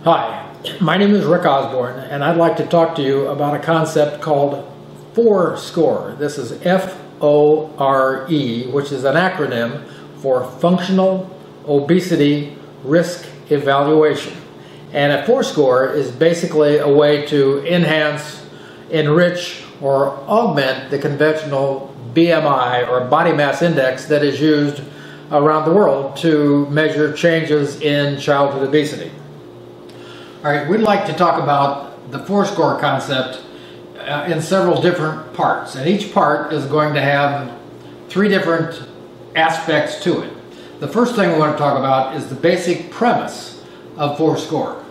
Hi, my name is Rick Osbourne, and I'd like to talk to you about a concept called F.O.R.E. This is F.O.R.E, which is an acronym for Functional Obesity Risk Evaluation. And a F.O.R.E score is basically a way to enhance, enrich, or augment the conventional BMI or body mass index that is used around the world to measure changes in childhood obesity. All right, we'd like to talk about the F.O.R.E score concept in several different parts, and each part is going to have three different aspects to it. The first thing we want to talk about is the basic premise of F.O.R.E score.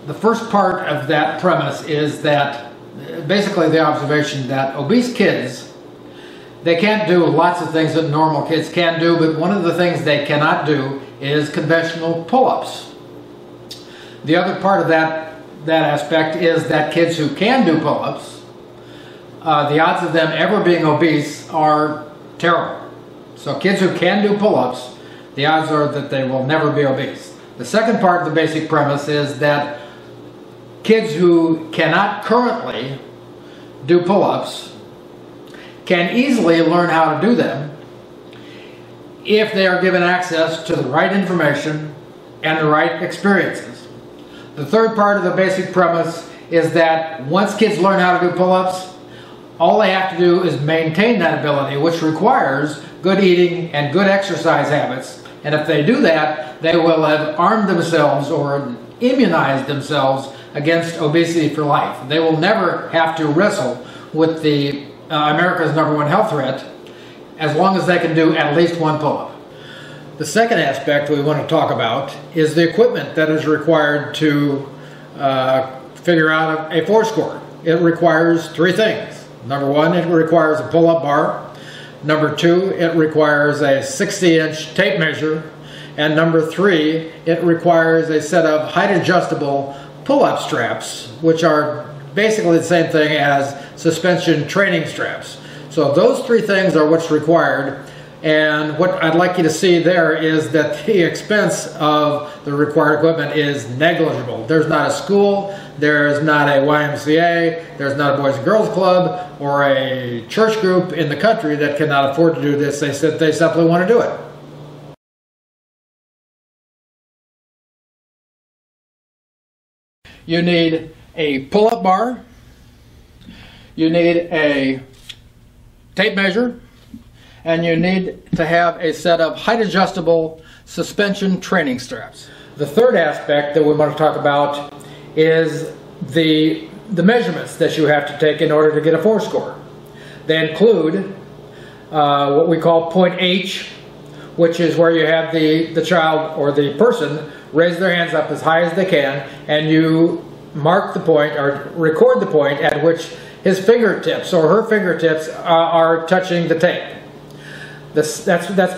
The first part of that premise is that basically the observation that obese kids, they can't do lots of things that normal kids can do, but one of the things they cannot do is conventional pull-ups. The other part of that aspect is that kids who can do pull-ups, the odds of them ever being obese are terrible. So kids who can do pull-ups, the odds are that they will never be obese. The second part of the basic premise is that kids who cannot currently do pull-ups can easily learn how to do them if they are given access to the right information and the right experiences. The third part of the basic premise is that once kids learn how to do pull-ups, all they have to do is maintain that ability, which requires good eating and good exercise habits. And if they do that, they will have armed themselves or immunized themselves against obesity for life. They will never have to wrestle with the America's #1 health threat as long as they can do at least one pull-up. The second aspect we want to talk about is the equipment that is required to figure out a F.O.R.E score. It requires three things. Number one, it requires a pull-up bar. Number two, it requires a 60-inch tape measure. And number three, it requires a set of height-adjustable pull-up straps, which are basically the same thing as suspension training straps. So those three things are what's required. And what I'd like you to see there is that the expense of the required equipment is negligible. There's not a school, there's not a YMCA, there's not a Boys and Girls Club or a church group in the country that cannot afford to do this. They said they simply want to do it. You need a pull-up bar, you need a tape measure, and you need to have a set of height-adjustable suspension training straps. The third aspect that we want to talk about is the measurements that you have to take in order to get a F.O.R.E score. They include what we call point H, which is where you have the child or the person raise their hands up as high as they can, and you mark the point or record the point at which his fingertips or her fingertips are touching the tape. That's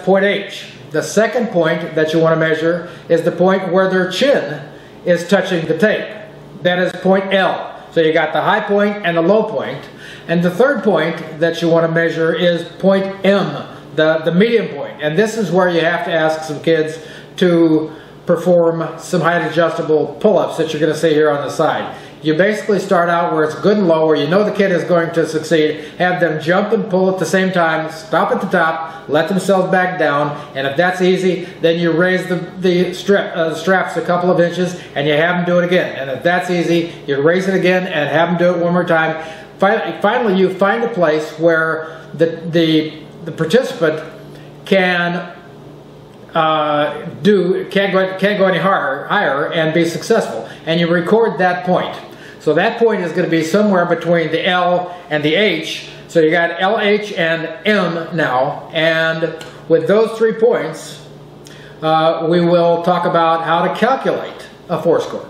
point H. The second point that you want to measure is the point where their chin is touching the tape. That is point L. So you got the high point and the low point. And the third point that you want to measure is point M, the medium point. And this is where you have to ask some kids to perform some height adjustable pull-ups that you're going to see here on the side. You basically start out where it's good and low, where you know the kid is going to succeed, have them jump and pull at the same time, stop at the top, let themselves back down, and if that's easy, then you raise the straps a couple of inches and you have them do it again. And if that's easy, you raise it again and have them do it one more time. Finally, you find a place where the participant can't go any higher and be successful, and you record that point. So that point is going to be somewhere between the L and the H. So you got L, H, and M now, and with those 3 points, we will talk about how to calculate a F.O.R.E score.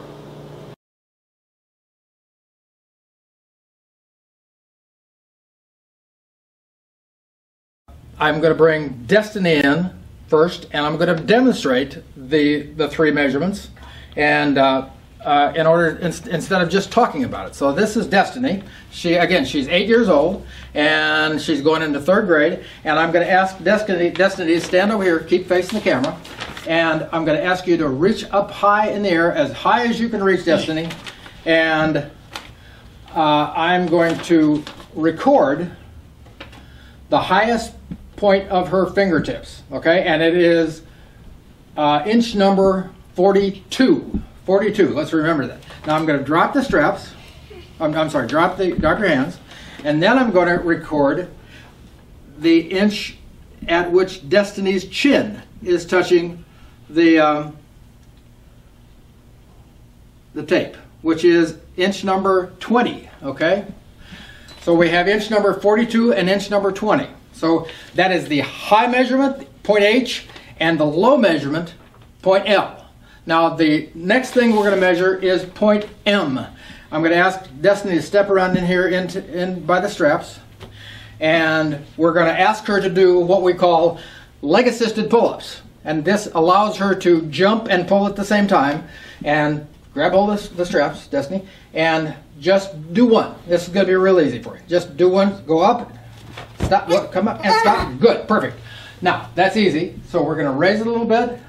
I'm going to bring Destiny in first, and I'm going to demonstrate the 3 measurements, and instead of just talking about it. So this is Destiny. She's 8 years old, and she's going into 3rd grade, and I'm going to ask Destiny to stand over here, keep facing the camera, And I'm going to ask you to reach up high in the air, as high as you can reach, Destiny. And I'm going to record the highest point of her fingertips, okay? And it is inch number 42. 42, let's remember that. Now I'm going to drop the straps. I'm sorry, drop your hands. And then I'm going to record the inch at which Destiny's chin is touching the tape, which is inch number 20, okay? So we have inch number 42 and inch number 20. So that is the high measurement, point H, and the low measurement, point L. Now the next thing we're going to measure is point M. I'm going to ask Destiny to step around in here in by the straps, and we're going to ask her to do what we call leg assisted pull-ups. And this allows her to jump and pull at the same time. And grab hold of the straps, Destiny, and just do one. This is going to be real easy for you. Just do one, go up, stop, look, come up, and stop. Good, perfect. Now, that's easy. So we're going to raise it a little bit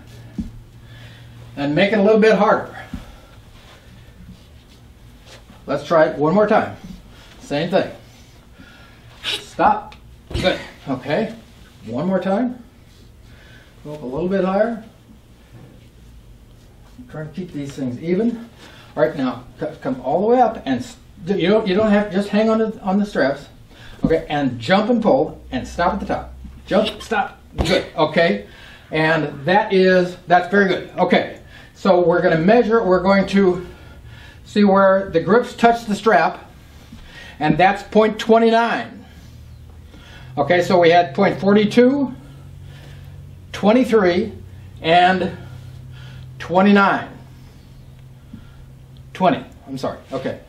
and make it a little bit harder. Let's try it one more time. Same thing. Stop. Good. Okay. One more time. Go up a little bit higher. I'm trying to keep these things even. All right, now come all the way up, and you don't have to just hang on the straps. Okay, and jump and pull, and stop at the top. Jump, stop. Good. Okay, and that's very good. Okay, so we're going to measure. We're going to see where the grips touch the strap, and that's point 29. Okay, so we had point 42, 23, and 29. 20, I'm sorry, okay.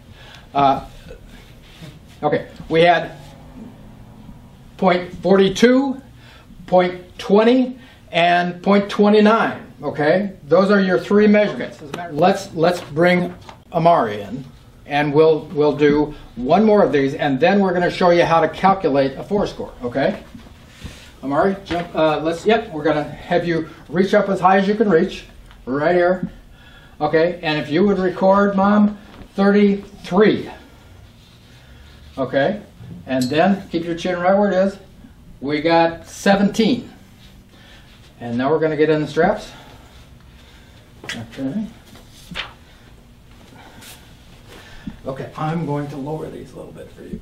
Okay, we had point 42, point 20, and point 29, okay? Those are your three measurements. Let's bring Amari in, and we'll do one more of these, and then we're going to show you how to calculate a F.O.R.E score, okay? Amari, jump, we're going to have you reach up as high as you can reach, right here. Okay, and if you would record, Mom, 33. Okay, and then keep your chin right where it is. We got 17. And now we're going to get in the straps. Okay. Okay, I'm going to lower these a little bit for you.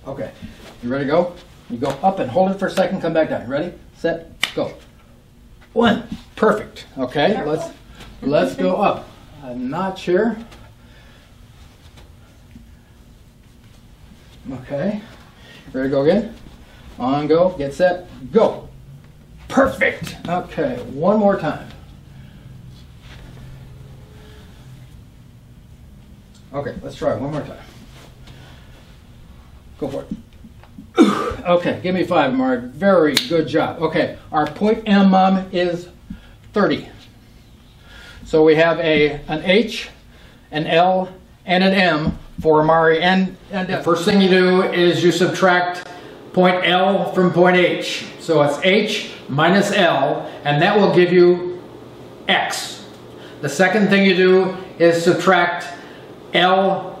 Okay, you ready to go? You go up and hold it for a second, come back down. Ready, set, go. One, perfect. Okay, let's go up a notch here. Okay, ready to go again? On, go, get set, go. Perfect. Okay, one more time. Okay, let's try it one more time. Go for it. Okay, give me 5, Mark. Very good job. Okay, our point M, Mom, is 30. So we have an H, an L, and an M for Amari. And the first thing you do is you subtract point L from point H. So it's H minus L, and that will give you X. The second thing you do is subtract L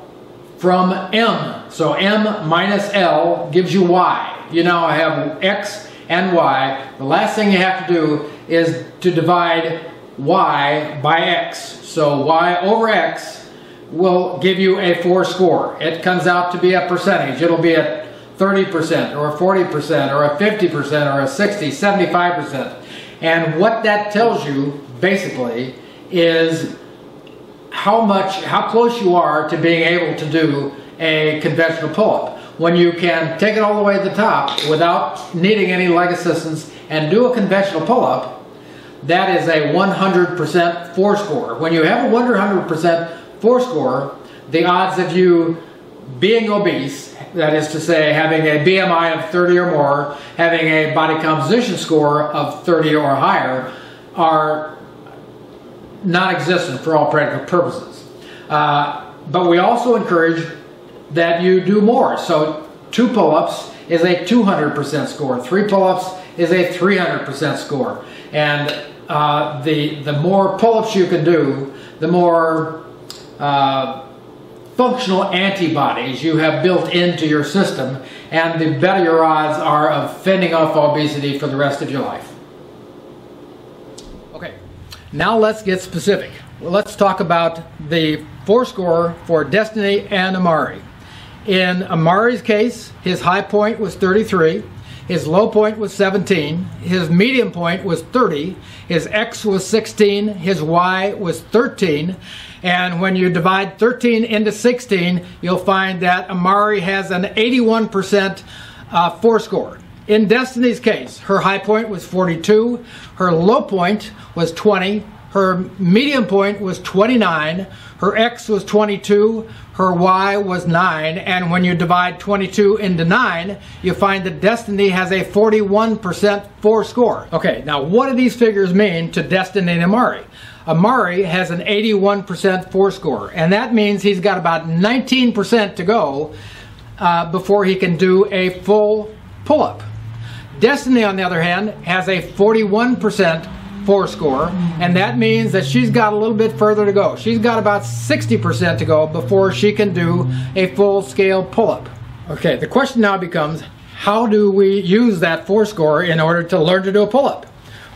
from M. So M minus L gives you Y. You now have X and Y. The last thing you have to do is to divide Y by X. So Y over X will give you a F.O.R.E score. It comes out to be a percentage. It'll be at 30% or a 40% or a 50% or a 60, 75%. And what that tells you basically is how close you are to being able to do a conventional pull-up. When you can take it all the way to the top without needing any leg assistance and do a conventional pull-up, that is a 100% F.O.R.E score. When you have a 100% F.O.R.E score, the odds of you being obese, that is to say having a BMI of 30 or more, having a body composition score of 30 or higher, are non-existent for all practical purposes. But we also encourage that you do more. So 2 pull-ups is a 200% score. 3 pull-ups is a 300% score. And the more pull-ups you can do, the more functional antibodies you have built into your system, and the better your odds are of fending off obesity for the rest of your life. Okay, now let's get specific. Well, let's talk about the F.O.R.E score for Destiny and Amari. In Amari's case, his high point was 33, his low point was 17, his medium point was 30, his X was 16, his Y was 13, and when you divide 13 into 16, you'll find that Amari has an 81% F.O.R.E score. In Destiny's case, her high point was 42, her low point was 20, her medium point was 29, her X was 22, her Y was 9, and when you divide 22 into 9, you find that Destiny has a 41% F.O.R.E score. Okay, now what do these figures mean to Destiny and Amari? Amari has an 81% F.O.R.E score, and that means he's got about 19% to go before he can do a full pull-up. Destiny, on the other hand, has a 41% F.O.R.E score, and that means that she's got a little bit further to go. She's got about 60% to go before she can do a full-scale pull-up. Okay, the question now becomes, how do we use that F.O.R.E score in order to learn to do a pull-up?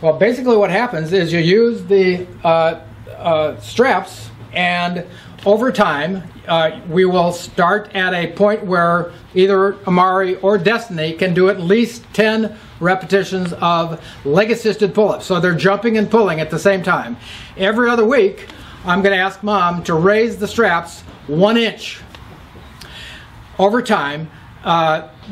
Well, basically what happens is you use the straps, and over time we will start at a point where either Amari or Destiny can do at least 10 repetitions of leg-assisted pull-ups. So they're jumping and pulling at the same time. Every other week, I'm going to ask Mom to raise the straps 1 inch. Over time,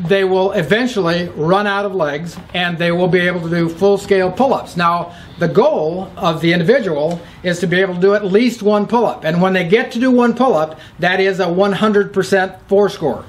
they will eventually run out of legs, and they will be able to do full-scale pull-ups. Now, the goal of the individual is to be able to do at least 1 pull-up. And when they get to do 1 pull-up, that is a 100% F.O.R.E score.